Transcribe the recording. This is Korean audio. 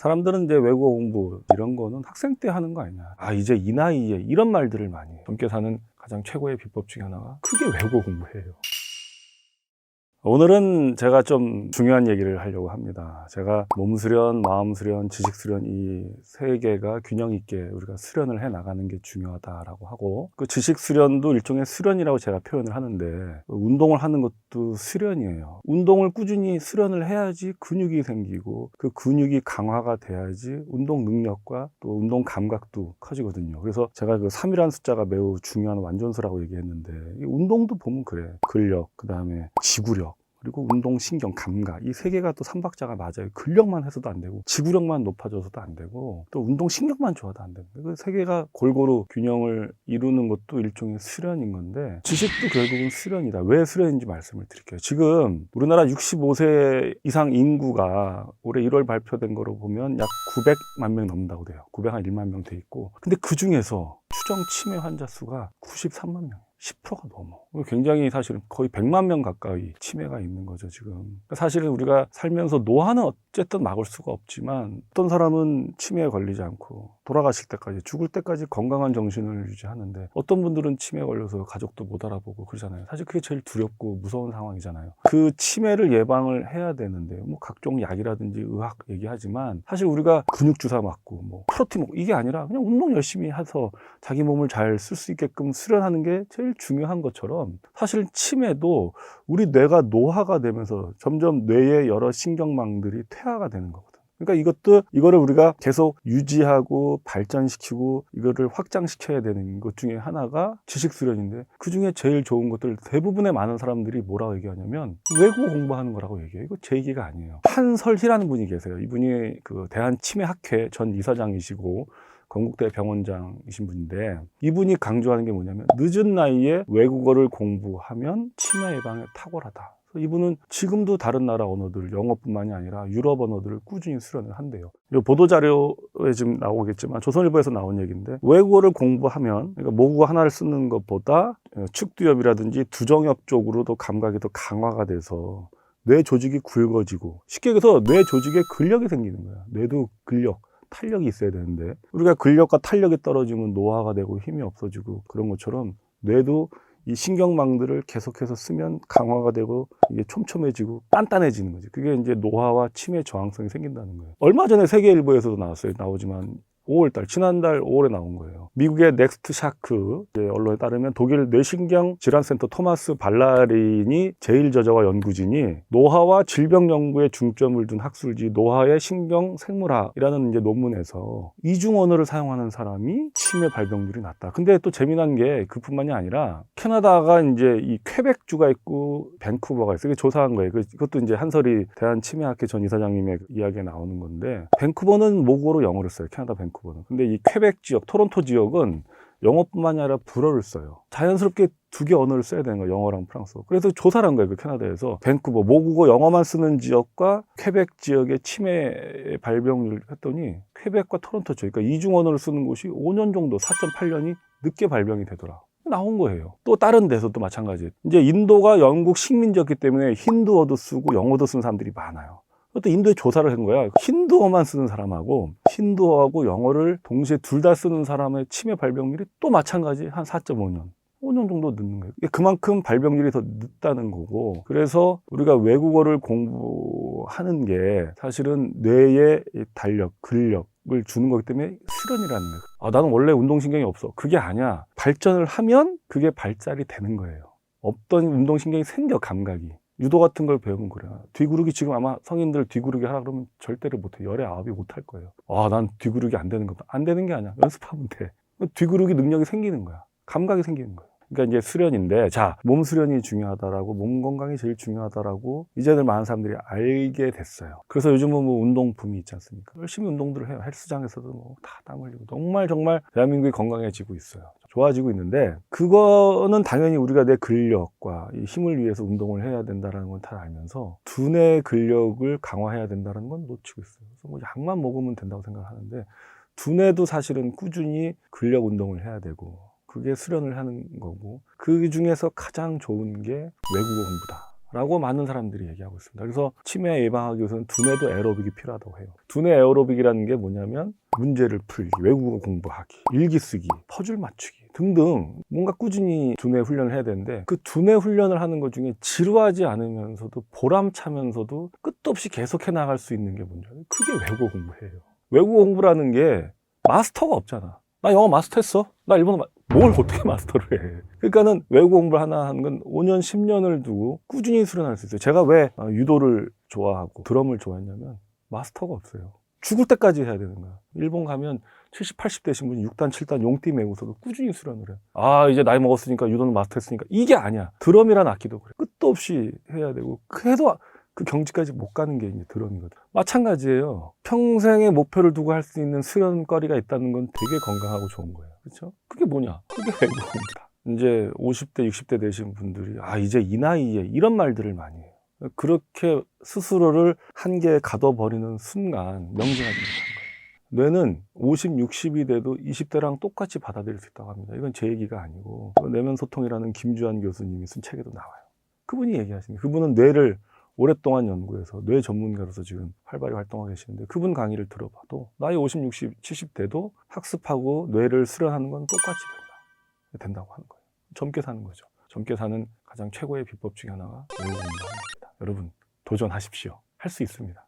사람들은 이제 외국어 공부 이런 거는 학생 때 하는 거 아니냐. 이제 이 나이에 이런 말들을 많이 해요. 젊게 사는 가장 최고의 비법 중에 하나가 크게 외국어 공부해요. 오늘은 제가 좀 중요한 얘기를 하려고 합니다. 제가 몸 수련, 마음 수련, 지식 수련 이 세 개가 균형 있게 우리가 수련을 해 나가는 게 중요하다라고 하고, 그 지식 수련도 일종의 수련이라고 제가 표현을 하는데, 운동을 하는 것도 수련이에요. 운동을 꾸준히 수련을 해야지 근육이 생기고, 그 근육이 강화가 돼야지 운동 능력과 또 운동 감각도 커지거든요. 그래서 제가 그 3이라는 숫자가 매우 중요한 완전수라고 얘기했는데, 이 운동도 보면 그래. 근력, 그 다음에 지구력, 그리고 운동, 신경, 감각, 이 세 개가 또 삼박자가 맞아요. 근력만 해서도 안 되고, 지구력만 높아져서도 안 되고, 또 운동, 신경만 좋아도 안 되고, 그 세 개가 골고루 균형을 이루는 것도 일종의 수련인 건데, 지식도 결국은 수련이다. 왜 수련인지 말씀을 드릴게요. 지금 우리나라 65세 이상 인구가 올해 1월 발표된 거로 보면 약 900만 명 넘는다고 돼요. 901만 명 돼 있고, 근데 그 중에서 추정 치매 환자 수가 93만 명. 10%가 넘어. 굉장히 사실은 거의 100만 명 가까이 치매가 있는 거죠, 지금. 사실은 우리가 살면서 노화는 어쨌든 막을 수가 없지만, 어떤 사람은 치매에 걸리지 않고 돌아가실 때까지, 죽을 때까지 건강한 정신을 유지하는데, 어떤 분들은 치매에 걸려서 가족도 못 알아보고 그러잖아요. 사실 그게 제일 두렵고 무서운 상황이잖아요. 그 치매를 예방을 해야 되는데, 뭐 각종 약이라든지 의학 얘기하지만, 사실 우리가 근육 주사 맞고 뭐 프로틴 먹고 이게 아니라 그냥 운동 열심히 해서 자기 몸을 잘 쓸 수 있게끔 수련하는 게 제일 중요한 것처럼, 사실 치매도 우리 뇌가 노화가 되면서 점점 뇌의 여러 신경망들이 퇴화가 되는 거거든. 그러니까 이거를 우리가 계속 유지하고 발전시키고 이거를 확장시켜야 되는 것 중에 하나가 지식 수련인데, 그 중에 제일 좋은 것들 대부분의 많은 사람들이 뭐라고 얘기하냐면 외국어 공부하는 거라고 얘기해요. 이거 제 얘기가 아니에요. 한설희라는 분이 계세요. 이분이 그 대한치매학회 전 이사장이시고 건국대 병원장이신 분인데, 이분이 강조하는 게 뭐냐면, 늦은 나이에 외국어를 공부하면 치매 예방에 탁월하다. 이분은 지금도 다른 나라 언어들, 영어뿐만이 아니라 유럽 언어들을 꾸준히 수련을 한대요. 이 보도자료에 지금 나오겠지만 조선일보에서 나온 얘기인데, 외국어를 공부하면, 그러니까 모국어 하나를 쓰는 것보다 측두엽이라든지 두정엽 쪽으로도 감각이 더 강화가 돼서 뇌 조직이 굵어지고, 쉽게 얘기해서 뇌 조직에 근력이 생기는 거야. 뇌도 근력, 탄력이 있어야 되는데, 우리가 근력과 탄력이 떨어지면 노화가 되고 힘이 없어지고, 그런 것처럼 뇌도 이 신경망들을 계속해서 쓰면 강화가 되고 이게 촘촘해지고 단단해지는 거지. 그게 이제 노화와 치매 저항성이 생긴다는 거예요. 얼마 전에 세계일보에서도 나오지만 5월달, 지난달 5월에 나온 거예요. 미국의 넥스트 샤크 언론에 따르면 독일 뇌신경 질환센터 토마스 발라린이 제1저자와 연구진이 노화와 질병 연구에 중점을 둔 학술지 노화의 신경 생물학이라는 이제 논문에서 이중 언어를 사용하는 사람이 치매 발병률이 낮다. 근데 또 재미난 게 그뿐만이 아니라, 캐나다가 이제 이 퀘벡주가 있고 밴쿠버가 있어요. 이게 조사한 거예요. 그것도 이제 한설이 대한치매학회 전 이사장님의 이야기에 나오는 건데, 밴쿠버는 모국어로 영어를 써요. 캐나다 밴쿠버는. 근데 이 퀘벡 지역, 토론토 지역은 영어뿐만이 아니라 불어를 써요. 자연스럽게 두 개 언어를 써야 되는 거예요. 영어랑 프랑스어. 그래서 조사를 한 거예요. 그 캐나다에서 밴쿠버 모국어 영어만 쓰는 지역과 퀘벡 지역의 치매 발병률 했더니, 퀘벡과 토론토 지역, 그러니까 이중 언어를 쓰는 곳이 5년 정도, 4.8년이 늦게 발병이 되더라. 나온 거예요. 또 다른 데서도 마찬가지. 이제 인도가 영국 식민지였기 때문에 힌두어도 쓰고 영어도 쓰는 사람들이 많아요. 또 인도에 조사를 한 거야. 힌두어만 쓰는 사람하고 힌두어하고 영어를 동시에 둘 다 쓰는 사람의 치매 발병률이 또 마찬가지 한 4.5년. 5년 정도 늦는 거예요. 그만큼 발병률이 더 늦다는 거고, 그래서 우리가 외국어를 공부하는 게 사실은 뇌의 달력, 근력을 주는 거기 때문에 수련이라는 거예요. 나는 원래 운동신경이 없어. 그게 아니야. 발전을 하면 그게 발달이 되는 거예요. 없던 운동신경이 생겨, 감각이. 유도 같은 걸 배우면 그래. 뒤구르기 지금 아마 성인들 뒤구르기 하라 그러면 절대로 못해. 열의 아홉이 못할 거예요. 난 뒤구르기 안 되는 거다. 안 되는 게 아니야. 연습하면 돼. 뒤구르기 능력이 생기는 거야. 감각이 생기는 거야. 그러니까 이제 수련인데, 자, 몸 수련이 중요하다라고, 몸 건강이 제일 중요하다라고 이제는 많은 사람들이 알게 됐어요. 그래서 요즘은 뭐 운동 붐이 있지 않습니까? 열심히 운동들을 해요. 헬스장에서도 뭐 다 땀 흘리고, 정말 대한민국이 건강해지고 있어요. 좋아지고 있는데, 그거는 당연히 우리가 내 근력과 이 힘을 위해서 운동을 해야 된다는 건 다 알면서, 두뇌 근력을 강화해야 된다는 건 놓치고 있어요. 그래서 뭐 약만 먹으면 된다고 생각하는데, 두뇌도 사실은 꾸준히 근력 운동을 해야 되고, 그게 수련을 하는 거고, 그 중에서 가장 좋은 게 외국어 공부다 라고 많은 사람들이 얘기하고 있습니다. 그래서 치매 예방하기 위해서는 두뇌도 에어로빅이 필요하다고 해요. 두뇌 에어로빅이라는 게 뭐냐면 문제를 풀기, 외국어 공부하기, 일기 쓰기, 퍼즐 맞추기 등등 뭔가 꾸준히 두뇌 훈련을 해야 되는데 그 두뇌 훈련을 하는 것 중에 지루하지 않으면서도 보람차면서도 끝도 없이 계속해 나갈 수 있는 게 뭔지 알아요? 그게 외국어 공부예요. 외국어 공부라는 게 마스터가 없잖아. 나 영어 마스터했어. 나 일본어 뭘 어떻게 마스터를 해. 그러니까는 외국어 공부를 하나 하는 건 5년, 10년을 두고 꾸준히 수련할 수 있어요. 제가 왜 유도를 좋아하고 드럼을 좋아했냐면 마스터가 없어요. 죽을 때까지 해야 되는 거야. 일본 가면 70, 80 되신 분이 6단, 7단 용띠 메고서도 꾸준히 수련을 해. 아, 이제 나이 먹었으니까 유도는 마스터했으니까. 이게 아니야. 드럼이란 악기도 그래. 끝도 없이 해야 되고 해도 그 경지까지 못 가는 게 이제 드럼이거든. 마찬가지예요. 평생의 목표를 두고 할 수 있는 수련거리가 있다는 건 되게 건강하고 좋은 거예요. 그렇죠? 그게 뭐냐? 그게 외국어입니다. 이제 50대, 60대 되신 분들이 아, 이제 이 나이에 이런 말들을 많이 해요. 그렇게 스스로를 한계에 가둬버리는 순간 명징하지 못한 거예요. 뇌는 50, 60이 돼도 20대랑 똑같이 받아들일 수 있다고 합니다. 이건 제 얘기가 아니고 내면 소통이라는 김주한 교수님이 쓴 책에도 나와요. 그분이 얘기하십니다. 그분은 뇌를 오랫동안 연구해서 뇌 전문가로서 지금 활발히 활동하고 계시는데 그분 강의를 들어봐도 나이 50, 60, 70 돼도 학습하고 뇌를 수련하는 건 똑같이 된다고 하는 거예요. 젊게 사는 거죠. 젊게 사는 가장 최고의 비법 중에 하나가 외국어 공부하는 겁니다. 여러분 도전하십시오. 할 수 있습니다.